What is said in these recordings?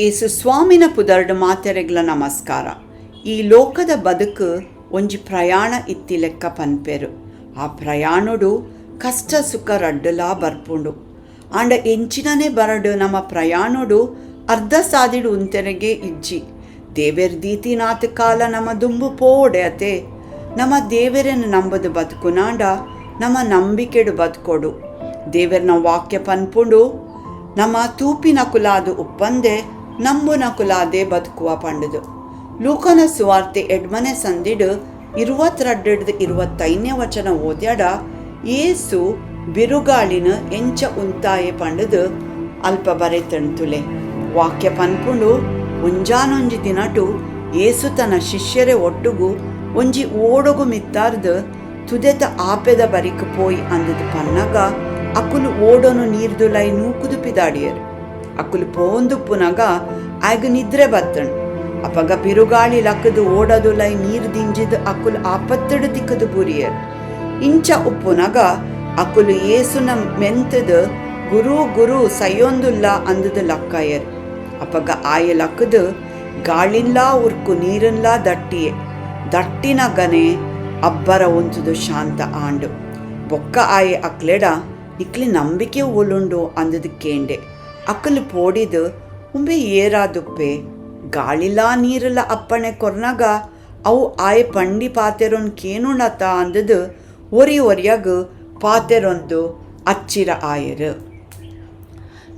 ಏಸು ಸ್ವಾಮಿನ ಪುದರ್ಡ್ ಮಾತೆರೆಗ್ಲ ನಮಸ್ಕಾರ. ಈ ಲೋಕದ ಬದುಕು ಒಂಜಿ ಪ್ರಯಾಣ ಇತ್ತಿ ಲೆಕ್ಕ ಪನ್ಪೆರು. ಆ ಪ್ರಯಾಣಡು ಕಷ್ಟ ಸುಖ ರಡ್ಡಲಾ ಬರ್ಪುಂಡು. ಆಂಡ ಎಂಚಿನನೇ ಬರಡು ನಮ್ಮ ಪ್ರಯಾಣಡು ಅರ್ಧ ಸಾದಿಡು ಉಂತೆರೆಗೆ ಇಜ್ಜಿ ದೇವೆರ್ ದೀತಿನಾಥ ಕಾಲ ನಮ್ಮ ದುಂಬು ಪೋಡೆ ಅತೆ. ನಮ್ಮ ದೇವೆರನ್ನು ನಂಬದು ಬದುಕುನಾಂಡ ನಮ್ಮ ನಂಬಿಕೆಡು ಬದುಕೋಡು. ದೇವೆರ್ನ ವಾಕ್ಯ ಪನ್ಪುಂಡು ನಮ್ಮ ತೂಪಿನ ಕುಲಾದು ಉಪ್ಪಂದೆ ನಂಬುನ ಕುಲಾದೆ ಬದುಕುವ ಪಂಡದು. ಲೂಕನ ಸುವಾರ್ತೆ ಎಡ್ಮನೆ ಸಂದಿಡು 22-25 ವಚನ ಓದ್ಯಾಡ ಏಸು ಬಿರುಗಾಳಿನ ಎಂಚ ಉಂತಾಯೆ ಪಂಡದು ಅಲ್ಪ ಬರೆತಣ್ತುಲೆ. ವಾಕ್ಯ ಪನ್ಪುಂಡು ಒಂಜಾನೊಂಜಿ ದಿನಟು ಏಸು ತನ್ನ ಶಿಷ್ಯರೇ ಒಟ್ಟುಗು ಒಂಜಿ ಓಡೊಗು ಮಿತ್ತಾರ್ದು ತುದೆತ ಆಪೆದ ಬರಿಕ್ ಪೋಯಿ ಅಂದದು ಪನ್ನಗ ಅಕುಲು ಓಡೋನು ನೀರ್ದುಲೈ ನೂಕುದು ಪಿದಾಡಿಯರು. ಅಕುಲು ಪೋಂದುಪ್ಪುನಗ ಆಗ ನಿದ್ರೆ ಬತ್ತಣ್. ಅಪಗ ಬಿರುಗಾಳಿ ಲಕ್ಕದು ಓಡದುಲೈ ನೀರು ದಿಂಜಿದು ಅಕುಲು ಆಪತ್ತಡು ತಿಕ್ಕದು ಬುರಿಯರು. ಇಂಚ ಉಪ್ಪುನಗ ಅಕುಲು ಏಸುನ ಮೆಂತದು ಗುರು ಗುರು ಸೈಯೊಂದುಲ್ಲ ಅಂದದು ಲಕ್ಕಯರು. ಅಪಗ ಆಯ ಲಕ್ಕದು ಗಾಳಿಲ್ಲ ಉರ್ಕು ನೀರನ್ಲ ದಟ್ಟಿಯೇ ದಟ್ಟಿನ ಗನೆ ಅಬ್ಬರ ಒಂಚುದು ಶಾಂತ ಆಂಡು. ಬೊಕ್ಕ ಆಯೆ ಅಕ್ಲೆಡ ನಿಕ್ಲೆ ನಂಬಿಕೆ ಒಲುಂಡು ಅಂದದು ಕೇಂಡೆ. ಅಕ್ಕಲು ಪೋಡಿದು ಉಂಬೆ ಏರಾದುಪ್ಪೆ ಗಾಳಿಲ್ಲ ನೀರಲ್ಲ ಅಪ್ಪಣೆ ಕೊರ್ನಾಗ ಅವು ಆಯೆ ಪಂಡಿ ಪಾತೆರೊಂದು ಕೇನುಣತ ಅಂದದು ಒರಿಯಾಗ ಪಾತೆರೊಂದು ಅಚ್ಚಿರ ಆಯರು.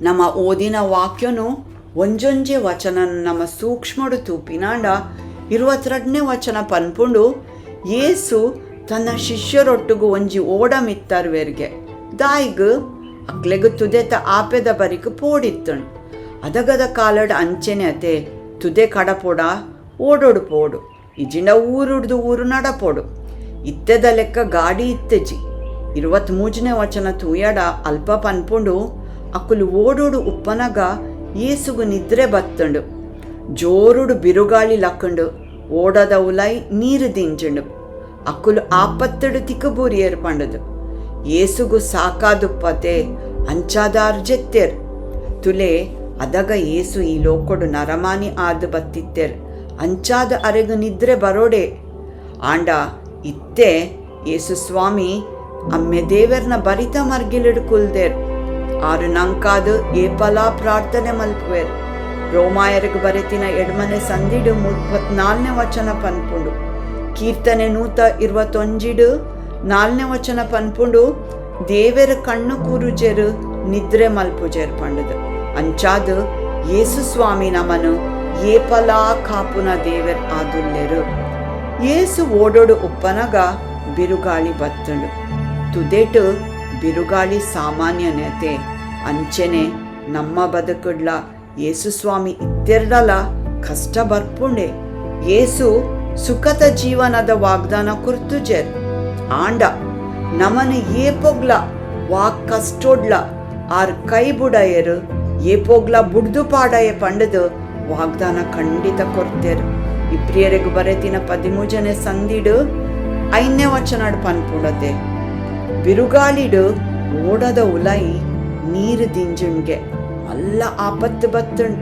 ನಮ್ಮ ಓದಿನ ವಾಕ್ಯನು ಒಂಜೊಂಜೆ ವಚನ ನಮ್ಮ ಸೂಕ್ಷ್ಮಡು ತೂಪಿನಾಂಡ 22ನೇ ವಚನ ಪನ್ಪುಂಡು ಏಸು ತನ್ನ ಶಿಷ್ಯರೊಟ್ಟಿಗೂ ಒಂಜಿ ಓಡ ಮಿತ್ತರ್ವೆರ್ಗೆ ದಾಯಿಗು ಅಕ್ಲೆಗು ತುದೆತ ಆಪೆದ ಬರಿಕು ಪೋಡಿತ್ತಣ್. ಅದಗದ ಕಾಲಡ್ ಅಂಚೆನೆ ಅತೆ ತುದೆ ಕಡಪೋಡ ಓಡೋಡು ಪೋಡು ಇಜಿಂಡ ಊರುಡ್ದು ಊರು ನಡಪೋಡು. ಇತ್ತೆದ ಲೆಕ್ಕ ಗಾಡಿ ಇತ್ತೆಜಿ 23ನೇ ವಚನ ತೂಯಡ ಅಲ್ಪ ಪನ್ಪುಂಡು ಅಕ್ಕುಲು ಓಡೋಡು ಉಪ್ಪನಗ ಏಸುಗು ನಿದ್ರೆ ಬತ್ತಂಡು. ಜೋರುಡು ಬಿರುಗಾಳಿ ಲಕ್ಕಂಡು ಓಡದ ಉಲೈ ನೀರು ದಿಂಜಂಡು. ಅಕ್ಕುಲು ಆಪತ್ತಡು ತಿಕ್ಕಬೂರಿಯರು ಪಂಡದು. ಏಸುಗು ಸಾಕಾದುಪ್ಪತೆ ಅಂಚಾದಾರ್ ಜೆತ್ತೆರ್ ತುಲೆ ಅದಗ ಏಸು ಈ ಲೋಕೊಡು ನರಮಾನಿ ಆದು ಬತ್ತಿತ್ತೆರ್ ಅಂಚಾದ ಅರೆಗು ನಿದ್ರೆ ಬರೋಡೆ. ಆಂಡ ಇತ್ತೆ ಏಸು ಸ್ವಾಮಿ ಅಮ್ಮೆ ದೇವರ್ನ ಬರಿತ ಮರ್ಗಿಲಿಡು ಕುಲ್ದೇರ್ ಆರು ನಂಕಾದು ಏಪಲಾ ಪ್ರಾರ್ಥನೆ ಮಲ್ಪುವೆರ್. ರೋಮಾಯರಿಗೂ ಬರೆತಿನ ಎಡ್ಮನೆ ಸಂದಿಡು 34ನೇ ವಚನ ಪನ್ಪುಂಡು. ಕೀರ್ತನೆ 121 ವಚನ ಪನ್ಪುಂಡು ದೇವೆರ ಕಣ್ಣು ಕೂರುಜೆರು ನಿದ್ರೆ ಮಲ್ಪುಜೆರ್ ಪಂಡದು. ಅಂಚಾದು ಏಸು ಸ್ವಾಮಿ ನಮನು ಏಪಲಾ ಕಾಪುನ ದೇವೆರ್ ಆದುಲ್ಲೆರು. ಏಸು ಓಡೋಡು ಉಪ್ಪನಗ ಬಿರುಗಾಳಿ ಬತ್ತಂಡು. ತುದೆಟು ಬಿರುಗಾಳಿ ಸಾಮಾನ್ಯನತೆ ಅಂಚೆನೆ ನಮ್ಮ ಬದುಕುಡ್ಲ ಏಸು ಸ್ವಾಮಿ ಇತ್ತೆರ್ಡಲ ಕಷ್ಟ ಬರ್ಪುಂಡೆ. ಏಸು ಸುಖದ ಜೀವನದ ವಾಗ್ದಾನ ಕುರ್ತುಜೆರ್ ಆಂಡ ನಮನು ಏಪೊಗ್ಲ ವಾಕ್ ಕಷ್ಟೋಡ್ಲ ಆರ್ ಕೈ ಬುಡಯರು ಏಪೋಗ್ಲ ಬುಡ್ದು ಪಾಡಯ ಪಂಡದು ವಾಗ್ದಾನ ಖಂಡಿತ ಕೊರ್ತೇರು. ಇಬ್ರಿಯರಿಗೂ ಬರೆತಿನ 13ನೇ ಸಂದಿಡು 5ನೇ ವಚನಡ್ ಪನ್ಪುಡತೆ ಬಿರುಗಾಳಿಡು ಓಡದ ಉಲೈ ನೀರು ದಿಂಜುಣ್ಗೆ ಮಲ್ಲ ಆಪತ್ತು ಬತ್ತುಂಡು.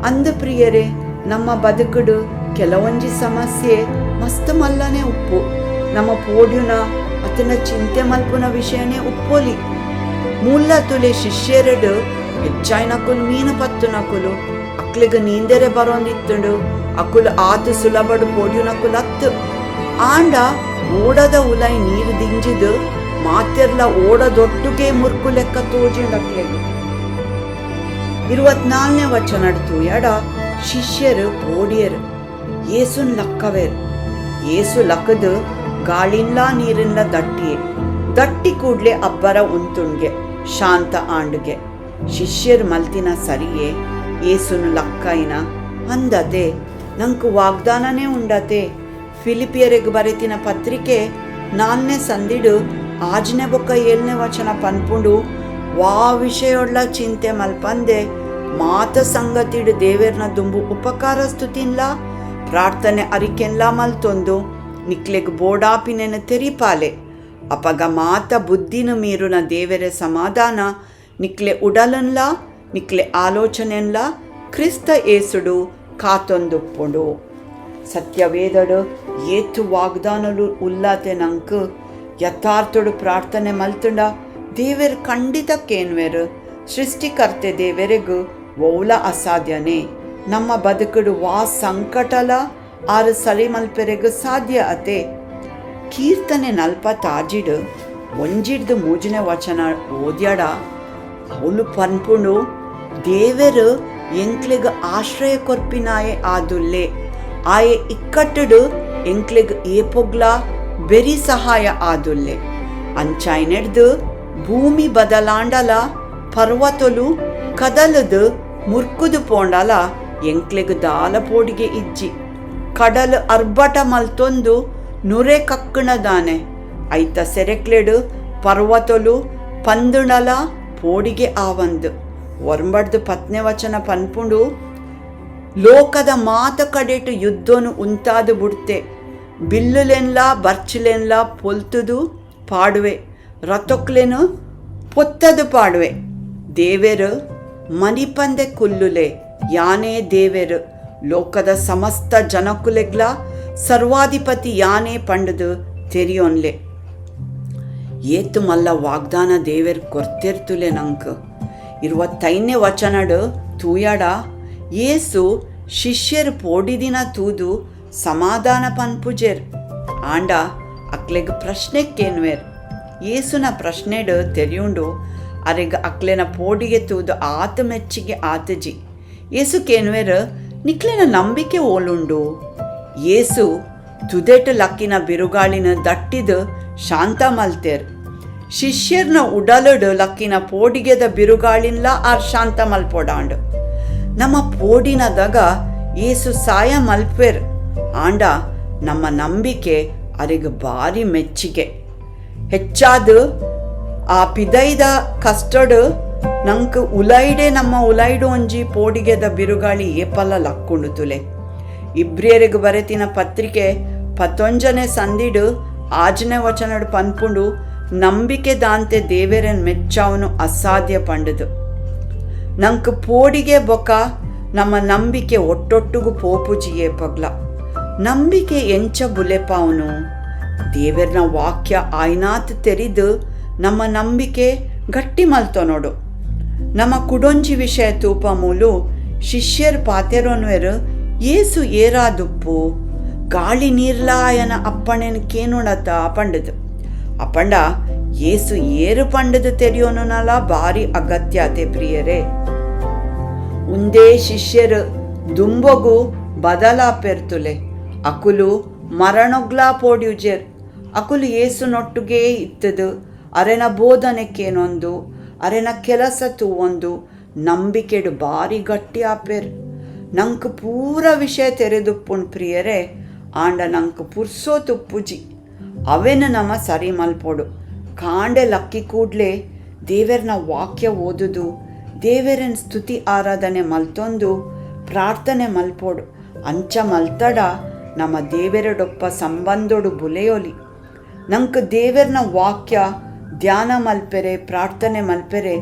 ಅಂದು ಪ್ರಿಯರೇ ನಮ್ಮ ಬದುಕುಡು ಕೆಲವೊಂಜಿ ಸಮಸ್ಯೆ ಮಸ್ತ್ ಮಲ್ಲನೆ ಉಪ್ಪು. ನಮ್ಮ ಪೋಡ್ಯುನ ಅತನ ಚಿಂತೆ ಮಲ್ಪುನ ವಿಷಯನೇ ಉಪ್ಪೋಲಿ. ಮೂಲ ತುಲೆ ಶಿಷ್ಯರಡು ಹೆಚ್ಚಾಯ್ನಕುಲು ಮೀನು ಪತ್ತುನಕುಲು ಅಕ್ಲಿಗೆ ನೀಂದೆರೆ ಬರೋಂದಿತ್ತುಂಡು. ಅಕುಲು ಆತು ಸುಲಭಡು ಪೋಡ್ಯುನಕುಲು ಹತ್ತು ಆಂಡ ಓಡದ ಉಲೈ ನೀರು ದಿಂಜಿದು ಮಾತೆರ್ಲ ಓಡದೊಟ್ಟುಗೆ ಮುರ್ಕು ಲೆಕ್ಕ ತೋಜಿಂಡು ಅಕ್ಲೆಗು. 24ನೇ ವಚನಡ್ ತೂಯಡ ಶಿಷ್ಯರು ಪೋಡಿಯರು ಏಸುನ್ ಲಕ್ಕವೇರು. ಏಸು ಲಕ್ಕದು ಗಾಳಿನ್ಲ ನೀರಿನ್ಲ ದಟ್ಟಿ ಕೂಡ್ಲೆ ಅಬ್ಬರ ಉಂತುಣ್ಗೆ ಶಾಂತ ಆಂಡ್ಗೆ. ಶಿಷ್ಯರು ಮಲ್ತಿನ ಸರಿಯೇ ಏಸುನು ಲಕ್ಕೈನ ಅಂದತೆ ನಂಕು ವಾಗ್ದಾನನೇ ಉಂಡತೆ. ಫಿಲಿಪಿಯರಿಗೂ ಬರೆತಿನ ಪತ್ರಿಕೆ 4ನೇ ಸಂದಿಡು 6ನೇ ಬೊಕ್ಕ 7ನೇ ವಚನ ಪನ್ಪುಂಡು ವಾ ವಿಷಯೊಳ್ಳ ಚಿಂತೆ ಮಲ್ಪಂದೆ ಮಾತ ಸಂಗತಿಡು ದೇವೆರ್ನ ದುಂಬು ಉಪಕಾರ ಸ್ತುತಿನ್ಲ ಪ್ರಾರ್ಥನೆ ಅರಿಕೆನ್ಲ ಮಲ್ತೊಂದು ನಿಕ್ಲೆಗ್ ಬೋಡಾಪಿನೆನ ತೆರಿಪಾಲೆ. ಅಪಗ ಮಾತ ಬುದ್ಧಿನ ಮೀರುನ ದೇವೆರೆ ಸಮಾಧಾನ ನಿಕ್ಲೆ ಉಡಲನ್ಲ ನಿಕ್ಲೆ ಆಲೋಚನೆನ್ಲ ಕ್ರಿಸ್ತ ಏಸುಡು ಕಾತೊಂದುಪ್ಪುಂಡು. ಸತ್ಯವೇದಡು ಏತು ವಾಗ್ದಾನಲು ಉಲ್ಲಾತೆ ನಂಕು ಯಥಾರ್ಥಡು ಪ್ರಾರ್ಥನೆ ಮಲ್ತುಂಡ ದೇವೆರ್ ಖಂಡಿತ ಕೇನ್ವೆರು. ಸೃಷ್ಟಿಕರ್ತೆ ದೇವೆರೆಗು ಓಲ ಅಸಾಧ್ಯನೇ. ನಮ್ಮ ಬದುಕುಡು ವಾ ಸಂಕಟಲ ಆರು ಸರಿ ಮಲ್ಪೆರೆಗು ಸಾಧ್ಯ ಅತೆ. ಕೀರ್ತನೆ 40 ಒಂಜಿಡ್ದು 3ನೇ ವಚನ ಓದ್ಯಾಡ ಅವಳು ಪನ್ಪುಂಡು ದೇವೆರು ಎಂಕ್ಲೆಗ್ ಆಶ್ರಯ ಕೊರ್ಪಿನಾಯೆ ಆದುಲ್ಲೆ. ಆಯೆ ಇಕ್ಕಟ್ಟುಡು ಎಂಕ್ಲೆಗ್ ಏಪೊಗ್ಲ ಬೆರಿ ಸಹಾಯ ಆದುಲ್ಲೆ. ಅಂಚಾಯ್ನೆಡ್ದು ಭೂಮಿ ಬದಲಾಂಡಲ ಪರ್ವತಲು ಕದಲದು ಮುರ್ಕುದು ಪೋಂಡಲ ಎಂಕ್ಲೆಗ್ ದಾಲ ಪೋಡಿಗೆ ಇಜ್ಜಿ. ಕಡಲು ಅರ್ಬಟ ಮಲ್ತೊಂದು ನುರೆ ಕಕ್ಕಣದಾನೆ. ಐತ ಸೆರೆಕ್ಲೆಡು ಪರ್ವತಲು ಪಂದುಣಲ ಪೋಡಿಗೆ ಆವಂದು. ಒರ್ಂಬಡ್ದು 10ನೇ ವಚನ ಪನ್ಪುಂಡು ಲೋಕದ ಮಾತ ಕಡೆಟು ಯುದ್ಧನು ಉಂತಾದು ಬಿಡ್ತೆ. ಬಿಲ್ಲುಲೆನ್ಲ ಬರ್ಚಿಲೆನ್ಲ ಪೊಲ್ತುದು ಪಾಡುವೆ, ರತೊಕ್ಲೆನು ಪೊತ್ತದು ಪಾಡುವೆ. ದೇವೆರು ಮನಿಪಂದೆ ಕುಲ್ಲುಲೆ ಯಾನೇ ದೇವೆರು. ಲೋಕದ ಸಮಸ್ತ ಜನಕುಲೆಗ್ಲ ಸರ್ವಾಧಿಪತಿ ಯಾನೇ ಪಂಡದು ತೆರಿಯೋನ್ಲೆ. ಏತು ಮಲ್ಲ ವಾಗ್ದಾನ ದೇವೆರು ಕೊರ್ತಿರ್ತುಲೆ ನಂಕು. 25ನೇ ವಚನಡು ತೂಯಾಡ ಏಸು ಶಿಷ್ಯರು ಪೋಡಿದಿನ ತೂದು ಸಮಾಧಾನ ಪನ್ಪುಜೇರ್. ಆಂಡ ಅಕ್ಲೆಗ್ ಪ್ರಶ್ನೆ ಕೇನ್ವೇರ್. ಏಸುನ ಪ್ರಶ್ನೆಡು ತೆರಿಯುಂಡು ಅರೆಗ ಅಕ್ಲೆನ ಪೋಡಿಗೆ ತೂದು ಆತ ಮೆಚ್ಚಿಗೆ ಆತಜಿ. ಏಸು ಕೇನ್ವೇರ್ ನಿಕ್ಲೆನ ನಂಬಿಕೆ ಓಲುಂಡು. ಏಸು ತುದೆಟು ಲಕ್ಕಿನ ಬಿರುಗಾಳಿನ ದಟ್ಟಿದು ಶಾಂತ ಮಲ್ತೇರ್. ಶಿಷ್ಯರ್ನ ಉಡಲುಡು ಲಕ್ಕಿನ ಪೋಡಿಗೆದ ಬಿರುಗಾಳಿನ್ಲ ಆರ್ ಶಾಂತ ಮಲ್ಪೊಡಾಂಡು. ನಮ್ಮ ಪೋಡಿನದಾಗ ಏಸು ಸಾಯ ಮಲ್ಪೇರ್. ಆಂಡ ನಮ್ಮ ನಂಬಿಕೆ ಅರೆಗ ಭಾರಿ ಮೆಚ್ಚಿಗೆ. ಹೆಚ್ಚಾದು ಆ ಪಿದೈದ ಕಷ್ಟಡು ನಂಗೆ ಉಲೈಡೆ ನಮ್ಮ ಉಲೈಡು ಒಂಜಿ ಪೋಡಿಗೆದ ಬಿರುಗಾಳಿ ಏಪಲ್ಲ ಲಕ್ಕುಂಡು ತುಲೆ. ಇಬ್ರಿಯರಿಗೆ ಬರೆತಿನ ಪತ್ರಿಕೆ 11ನೇ ಸಂದಿಡು 6ನೇ ವಚನಡು ಪನ್ಪುಂಡು ನಂಬಿಕೆ ದಾಂತೆ ದೇವೆರನ್ ಮೆಚ್ಚಾವನು ಅಸಾಧ್ಯ ಪಂಡದು. ನಂಗೆ ಪೋಡಿಗೆ ಬೊಕ ನಮ್ಮ ನಂಬಿಕೆ ಒಟ್ಟೊಟ್ಟುಗು ಪೋಪುಜಿಯೇ ಪಗ್ಲ. ನಂಬಿಕೆ ಎಂಚ ಬುಲೆಪಾವನು ದೇವೆರ್ನ ವಾಕ್ಯ ಆಯ್ನಾತ್ ತೆರಿದು ನಮ್ಮ ನಂಬಿಕೆ ಗಟ್ಟಿ ಮಲ್ತೋ ನೋಡು. ನಮ್ಮ ಕುಡೊಂಜಿ ವಿಷಯ ತೂಪ ಮೂಲು ಶಿಷ್ಯರ್ ಪಾತೆರೋನ್ವೆರು ಏಸು ಏರಾದುಪ್ಪು ಗಾಳಿ ನೀರ್ಲಾಯನ ಅಪ್ಪಣೆನ್ ಕೇನುಣತ ಪಂಡದು. ಅಪ್ಪಂಡ ಏಸು ಏರು ಪಂಡದು ತೆರಿಯೋನುನಲ ಭಾರಿ ಅಗತ್ಯತೆ ಪ್ರಿಯರೇ. ಉಂದೇ ಶಿಷ್ಯರು ದುಂಬೊಗು ಬದಲಾಪೆರ್ತುಲೆ. ಅಕುಲು ಮರಣೊಗ್ಲಾ ಪೋಡ್ಯುಜೆರ್. ಅಕುಲು ಏಸುನೊಟ್ಟುಗೇ ಇತ್ತದು. ಅರೆನ ಬೋಧನೆ ಕೇನೊಂದು ಅರೆನ ಕೆಲಸ ತೂವೊಂದು ನಂಬಿಕೆಡು ಭಾರಿ ಗಟ್ಟಿ ಆಪೇರ್. ನಂಗೆ ಪೂರ ವಿಷಯ ತೆರೆದುಪ್ಪುಣ್ ಪ್ರಿಯರೇ. ಆಂಡ ನಂಗೆ ಪುರ್ಸೋ ತುಪ್ಪುಜಿ ಅವೆನ ನಮ್ಮ ಸರಿ ಮಲ್ಪೊಡು. ಕಾಂಡೆ ಲಕ್ಕಿ ಕೂಡ್ಲೆ ದೇವೆರ್ನ ವಾಕ್ಯ ಓದುದು, ದೇವೆರನ್ ಸ್ತುತಿ ಆರಾಧನೆ ಮಲ್ತೊಂದು ಪ್ರಾರ್ಥನೆ ಮಲ್ಪೊಡು. ಅಂಚ ಮಲ್ತಡ ನಮ್ಮ ದೇವೆರಡೊಪ್ಪ ಸಂಬಂಧೋಡು ಬುಲೆಯೋಲಿ. ನಂಗೆ ದೇವೆರ್ನ ವಾಕ್ಯ ಧ್ಯಾನ ಮಲ್ಪೆರೆ ಪ್ರಾರ್ಥನೆ ಮಲ್ಪೆರೆ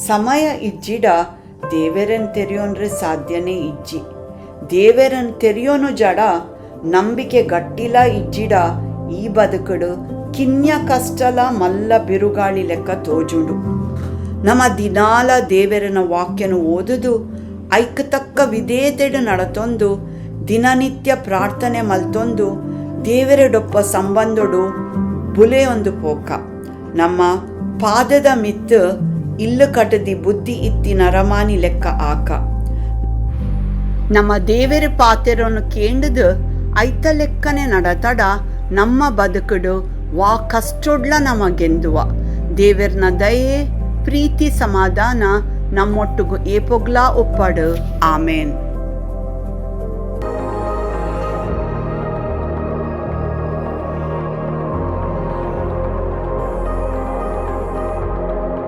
ಸಮಯ ಇಜ್ಜಿಡ ದೇವೆರನ್ ತೆರೆಯೋನ್ರೆ ಸಾಧ್ಯನೇ ಇಜ್ಜಿ. ದೇವೆರನ್ ತೆರೆಯೋನು ಜಡ ನಂಬಿಕೆ ಗಟ್ಟಿಲ ಇಜ್ಜಿಡ ಈ ಬದುಕುಡು ಕಿನ್ಯ ಕಷ್ಟಲ ಮಲ್ಲ ಬಿರುಗಾಳಿ ಲೆಕ್ಕ ತೋಜುಂಡು. ನಮ್ಮ ದಿನಾಲ ದೇವೆರನ ವಾಕ್ಯನು ಓದುದು ಐಕ್ಕತಕ್ಕ ವಿಧೇಯತೆಡು ನಡತೊಂದು ದಿನನಿತ್ಯ ಪ್ರಾರ್ಥನೆ ಮಲ್ತೊಂದು ದೇವೆರಡೊಪ್ಪ ಸಂಬಂಧೊಡು ಬುಲೆಯೊಂದು ಪೋಕ. ನಮ್ಮ ಪಾದದ ಮಿತ್ತು ಇಲ್ಲು ಕಟದಿ ಬುದ್ಧಿ ಇತ್ತಿ ನರಮಾನಿ ಲೆಕ್ಕ ಆಕ. ನಮ್ಮ ದೇವೆರ ಪಾತೆರನ್ನು ಕೇಂಡದು ಐತ ಲೆಕ್ಕನೆ ನಡತಡ ನಮ್ಮ ಬದುಕುಡು ವಾ ಕಷ್ಟೊಡ್ಲ ನಮಗೆಂದುವ. ದೇವೆರ್ನ ದಯೆ ಪ್ರೀತಿ ಸಮಾಧಾನ ನಮ್ಮೊಟ್ಟುಗು ಏಪೊಗ್ಲಾ ಒಪ್ಪಡು. ಆಮೇನ್.